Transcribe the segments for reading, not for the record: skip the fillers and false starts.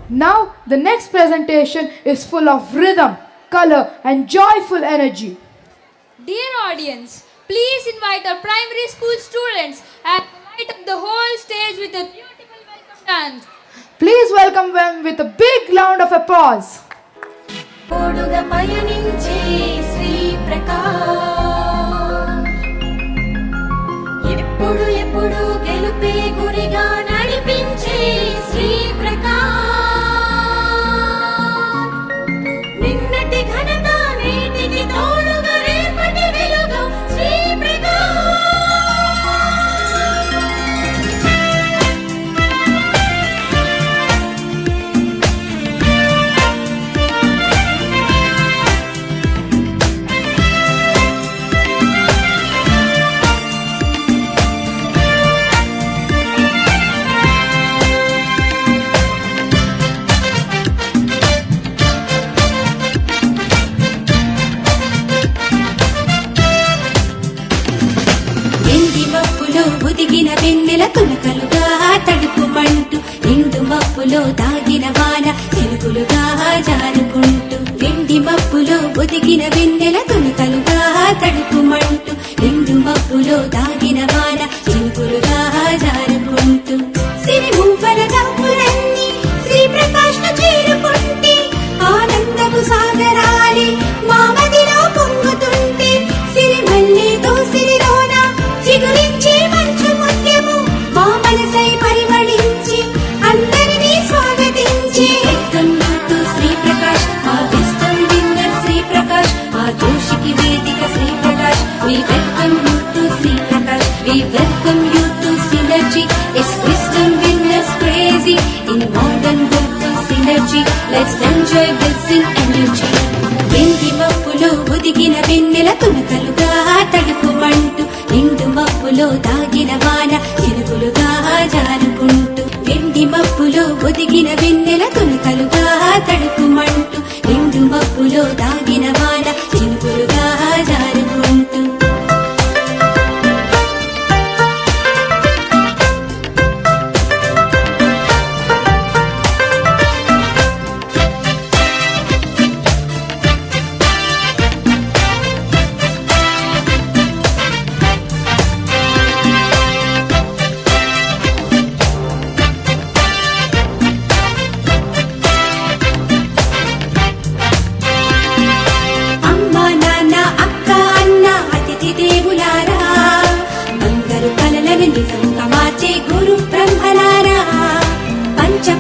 Now, the next presentation is full of rhythm, color, and joyful energy. Dear audience, please invite our primary school students and light up the whole stage with a beautiful welcome dance. Please welcome them with a big round of applause. తోడుగా పయనించే శ్రీ ప్రకాష్ ఎప్పుడు ఎప్పుడు గెలుపే గురిగా నడిపించే శ్రీ ప్రకాష్ నిన్నటి ఘనత నేటికి తోడుగా రేపటి వెలుగు శ్రీ ఒదిగిన వెన్నెల తునకలుగా తడుపుమంటూ నిండు మప్పులో దాగిన వాన చిలుకులుగా జారుకుంటూ వెండి మప్పులో ఒదిగిన వెన్నెల తునకలుగా తడుపుమంటూ నిండు మప్పులో దాగిన వాన చిలుకులుగా జారుకుంటూ సిరి మూపల దప్పులన్నీ శ్రీ ప్రకాష్ ను చేరుకుంటే ఆనందపు సాగరాలి మామదిలో పొంగుతుంటే సిరి మల్లితో సిరిలోన చిగురించి మంచు ముత్యము మా మనసై పరిమళించి అందరినీ స్వాగతించి వెల్కమ్ టు శ్రీ ప్రకాష్ ఆ విస్టమ్ విన్నర్ శ్రీ ప్రకాష్ ఆ జోషికి వేదిక Shri Prakash we welcome you to Shri Prakash we welcome you to synergy it's wisdom winners crazy in modern world synergy let's enjoy blessing energy వెండి మప్పులో ఒదిగిన వెన్నెల తునకలుగా తడుపుమంటూ నిండు మప్పులో దాగిన వాన చిలుకులుగా జారుకుంటూ వెండి మప్పులో ఒదిగిన వెన్నెల తునకలుగా తడుపుమంటూ నిండు మప్పులో దాగిన వాన చిలుకులుగా జారుకుంటూ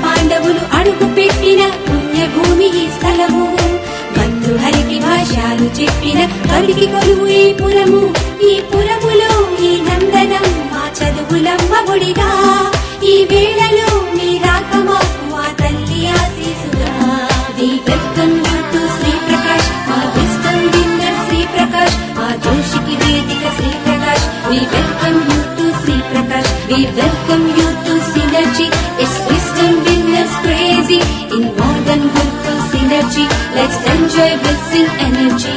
పాండవులు అడుగు పెట్టిన పుణ్యభూమి ఈ స్థలము బంధుహరికి భాషాలు చెప్పిన కవికి కొలువు ఈ పురములో ఈ నందనం మా చదువులమ్మ ఒడిగా ఈ వేళలో మీ రాక మాకు ఆ తల్లి ఆశీసుగా we welcome you to Shri Prakash ఆ విస్టమ్ విన్నర్ శ్రీ ప్రకాష్ ఆ జోషికి వేదిక Shri Prakash we welcome you to Shri Prakash we welcome you to synergy it's wisdom winners crazy in modern world synergy let's enjoy blessing energy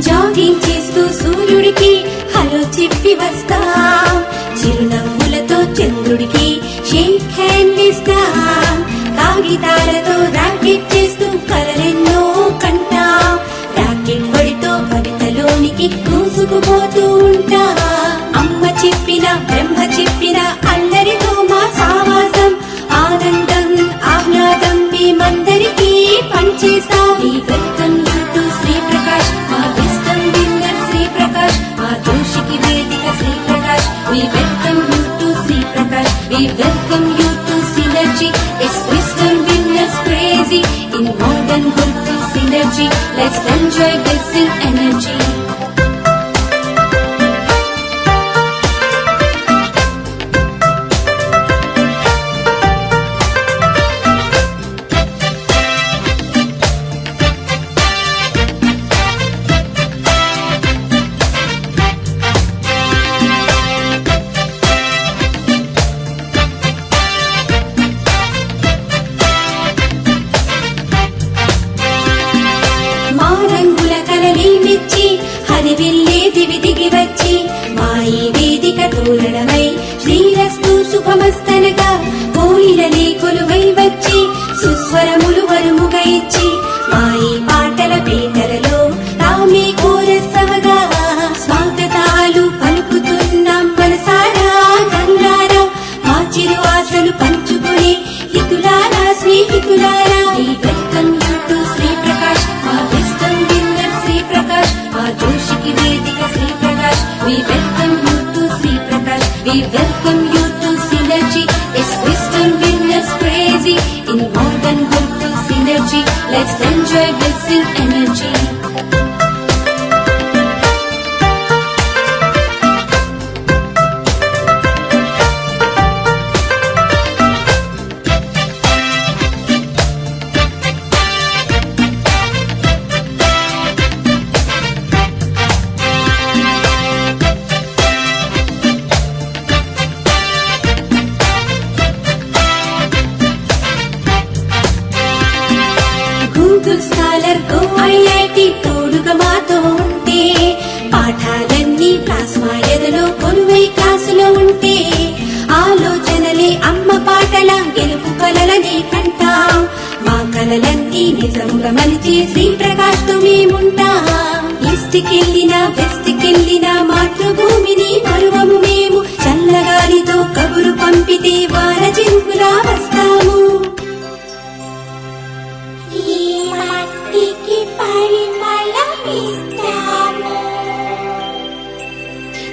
jogging చేస్తూ సూర్యుడికి హలో చెప్పి వస్తా చిరునవ్వులతో చంద్రుడికి షేక్ హ్యాండ్ ఇస్తా కాగితాలతో రాకెట్ చేస్తూ కలలెన్నో కంటా రాకెట్ వడితో కవితలోనికి దూసుకుపోతూ ఉంటా అమ్మ చెప్పిన బ్రహ్మ చెప్పిన అందరితో మా సావాసం ఆనందం ఆహ్లాదం మేమందరికీ పంచేస్తా welcome you to Shri Prakash ఆ విస్టమ్ విన్నర్ శ్రీ ప్రకాష్ ఆ జోషికి వేదిక Shri Prakash we welcome you to Shri Prakash we welcome you to synergy it's wisdom winners crazy in modern world synergy let's enjoy blessing energy శుభమై శ్రీరస్తు శుభమస్తనగా కోయిలలే కొలువై వచ్చి సుస్వరములు వరుముగా ఇచ్చి మాయి పాటల పేటలలో తామే కోరసవగా స్వాగతాలు పలుకుతున్నాం మనసారా కనులారా మా చిరు ఆశలు పంచుకునే హితులారా స్నేహితులారా We welcome you to Shri Prakash మా విస్డమ్ విన్నర్ శ్రీ ప్రకాష్ మా జోషికి వేదిక Shri Prakash We welcome you to Shri Prakash We welcome you to synergy It's wisdom winners crazy in modern Gurukul synergy Let's enjoy blessing energy Google scholar go IIT తోడుగా మాతో ఉంటే పాఠాలన్నీ plasma ఎదలో కొలువై క్లాసులో ఉంటే ఆలోచనలే అమ్మ పాటల గెలుపు కలలనే కంటాం మా కలలన్నీ నిజముగా మలిచే శ్రీ ప్రకాష్ తో మేముంటాం ఈస్ట్కెళ్ళినా వెస్ట్కెళ్ళినా మాతృభూమిని మరువము మేము చల్లగాలితో కబురు పంపితే వార జింకులా వస్తాము ఈ మట్టికి పరిమళమిస్తాము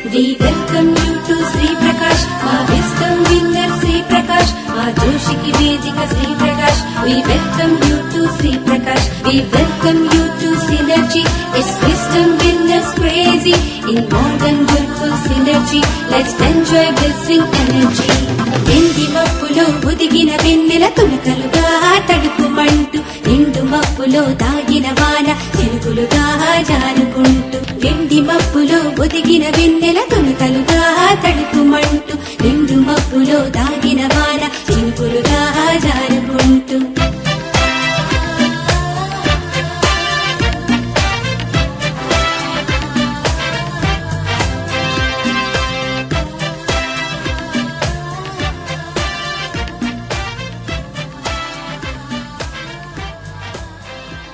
We welcome you to Shri Prakash మా విస్డమ్ విన్నర్ శ్రీ ప్రకాష్ మా జోషికి వేదిక Shri Prakash We welcome you to Shri Prakash We welcome you to synergy It's wisdom winners crazy in modern Gurukul synergy Let's enjoy blessing energy ఎండి మప్పులో ఒదిగిన వెన్నెల తునకలుగా తడుపుమంటూ నిండు మప్పులో దాగిన వాన చినుకులుగా జారుకుంటూ ఎండి మప్పులో ఒదిగిన వెన్నెల తునకలుగా తడుపుమంటూ నిండు మప్పులో దాగిన వాన చినుకులుగా జారుకుంటూ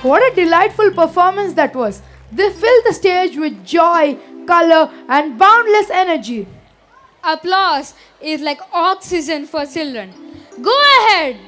What a delightful performance that was. They filled the stage with joy, color, and boundless energy. Applause is like oxygen for children. Go ahead.